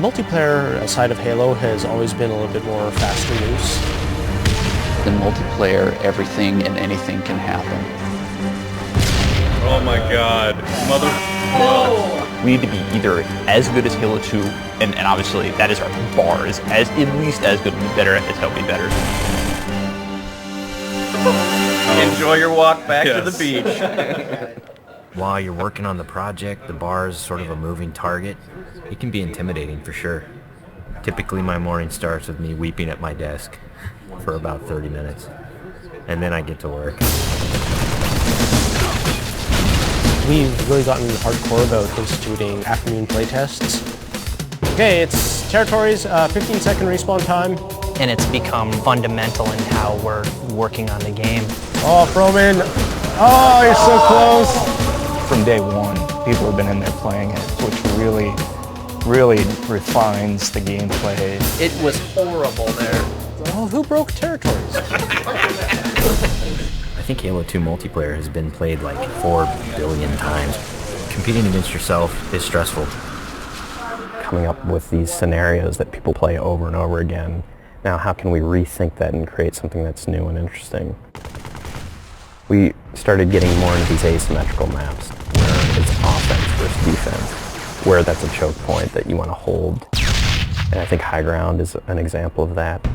multiplayer side of Halo has always been a little bit more fast and loose. In multiplayer, everything and anything can happen. Oh my god. Mother... No! We need to be either as good as Halo 2, and obviously that is our bar, is as at least as good, better as Halo better. Enjoy your walk back to the beach. While you're working on the project, the bar is sort of a moving target. It can be intimidating for sure. Typically my morning starts with me weeping at my desk for about 30 minutes, and then I get to work. We've really gotten hardcore about instituting afternoon playtests. Okay, it's territories, 15-second respawn time. And it's become fundamental in how we're working on the game. Oh, Froman! Oh, you're so close! From day one, people have been in there playing it, which really refines the gameplay. It was horrible there. Well, who broke territories? I think Halo 2 multiplayer has been played like 4 billion times. Competing against yourself is stressful. Coming up with these scenarios that people play over and over again. Now, how can we rethink that and create something that's new and interesting? We started getting more into these asymmetrical maps where it's offense versus defense, where that's a choke point that you want to hold. And I think high ground is an example of that.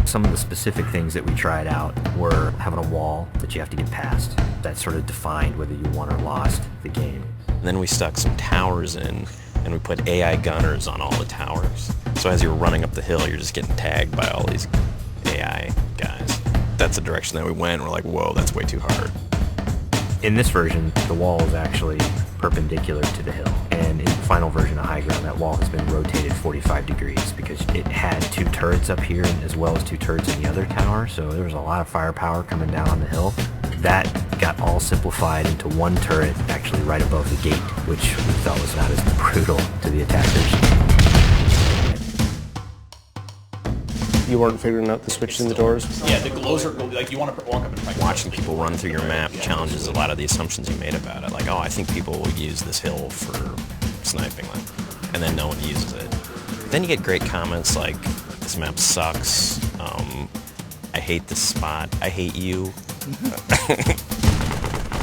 Some of the specific things that we tried out were having a wall that you have to get past. That sort of defined whether you won or lost the game. And then we stuck some towers in, and we put AI gunners on all the towers. So as you're running up the hill, you're just getting tagged by all these AI guys. That's the direction that we went. We're like, whoa, that's way too hard. In this version, the wall is actually perpendicular to the hill. And in the final version of High Ground, that wall has been rotated 45 degrees because it had 2 turrets up here as well as 2 turrets in the other tower. So there was a lot of firepower coming down on the hill. That got all simplified into 1 turret actually right above the gate, which we felt was not as brutal to the attackers. You weren't figuring out the switches in the doors? Yeah, the glows are like you want to walk up and try. Watching people run through your map challenges a lot of the assumptions you made about it. Like, oh, I think people will use this hill for sniping, and then no one uses it. Then you get great comments like, this map sucks, I hate this spot, I hate you.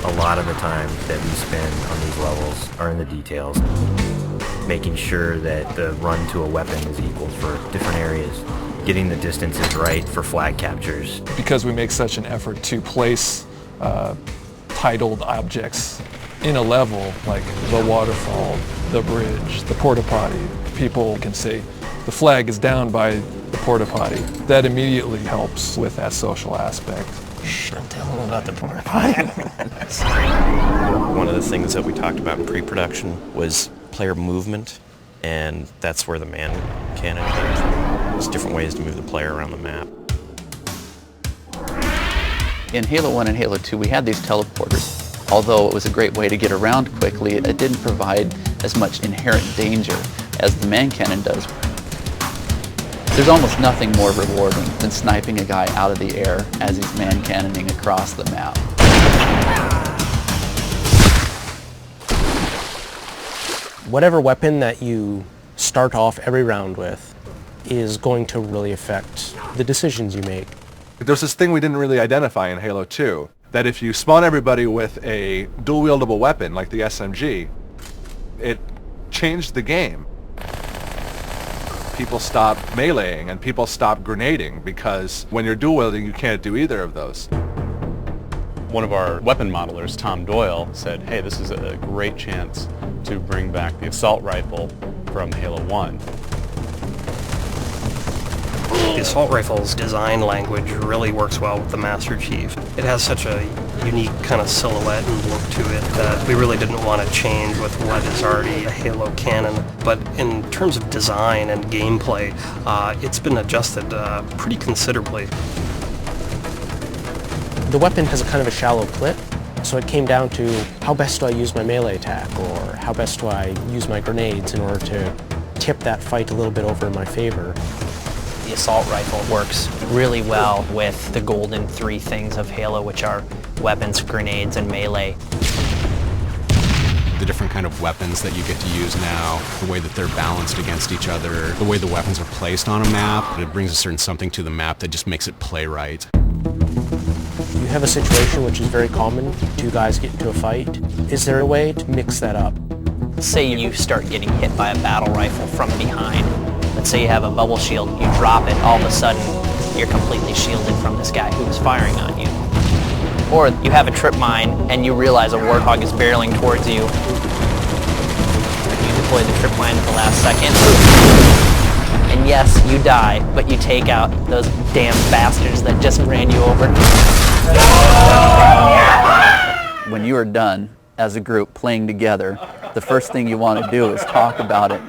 A lot of the time that we spend on these levels are in the details, making sure that the run to a weapon is equal for different areas, getting the distances right for flag captures. Because we make such an effort to place titled objects in a level, like the waterfall, the bridge, the porta potty, people can say the flag is down by the porta potty. That immediately helps with that social aspect. Don't tell them about the porta potty. One of the things that we talked about in pre-production was player movement, and that's where the man cannon came from. There's different ways to move the player around the map. In Halo 1 and Halo 2, we had these teleporters. Although it was a great way to get around quickly, it didn't provide as much inherent danger as the man cannon does. There's almost nothing more rewarding than sniping a guy out of the air as he's man cannoning across the map. Whatever weapon that you start off every round with is going to really affect the decisions you make. There's this thing we didn't really identify in Halo 2, that if you spawn everybody with a dual-wieldable weapon like the SMG, it changed the game. People stop meleeing and people stop grenading because when you're dual-wielding you can't do either of those. One of our weapon modelers, Tom Doyle, said, hey, this is a great chance to bring back the assault rifle from Halo 1. The assault rifle's design language really works well with the Master Chief. It has such a unique kind of silhouette and look to it that we really didn't want to change with what is already a Halo canon. But in terms of design and gameplay, it's been adjusted pretty considerably. The weapon has a kind of a shallow clip, so it came down to how best do I use my melee attack, or how best do I use my grenades in order to tip that fight a little bit over in my favor. The assault rifle works really well with the golden 3 things of Halo, which are weapons, grenades, and melee. the different kind of weapons that you get to use now, the way that they're balanced against each other, the way the weapons are placed on a map. It brings a certain something to the map that just makes it play right. You have a situation which is very common, two guys get into a fight. Is there a way to mix that up? Say you start getting hit by a battle rifle from behind. Let's say you have a bubble shield, you drop it, all of a sudden you're completely shielded from this guy who was firing on you. Or you have a trip mine and you realize a warthog is barreling towards you. You deploy the trip mine at the last second. And yes, you die, but you take out those damn bastards that just ran you over. When you are done as a group playing together, the first thing you want to do is talk about it.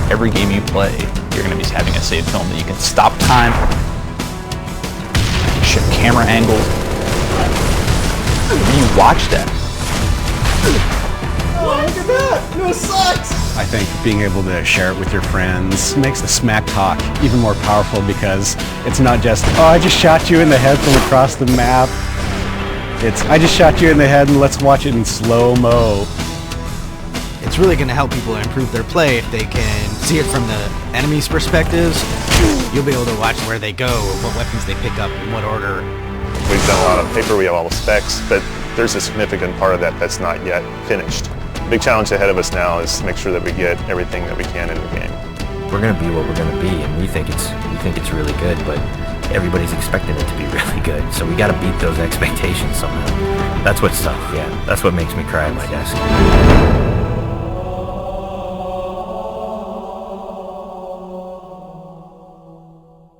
Every game you play, you're going to be having a save film that you can stop time, shift camera angles. When you watch that. Oh, look at that! No sucks! I think being able to share it with your friends makes the smack talk even more powerful, because it's not just, oh, I just shot you in the head from across the map. It's, I just shot you in the head and let's watch it in slow-mo. It's really going to help people improve their play if they can see it from the enemy's perspectives. You'll be able to watch where they go, what weapons they pick up, in what order. We've done a lot of paper, we have all the specs, but there's a significant part of that that's not yet finished. The big challenge ahead of us now is to make sure that we get everything that we can in the game. We're going to be what we're going to be, and we think it's really good, but everybody's expecting it to be really good, so we got to beat those expectations somehow. That's what's tough, yeah. That's what makes me cry at my desk.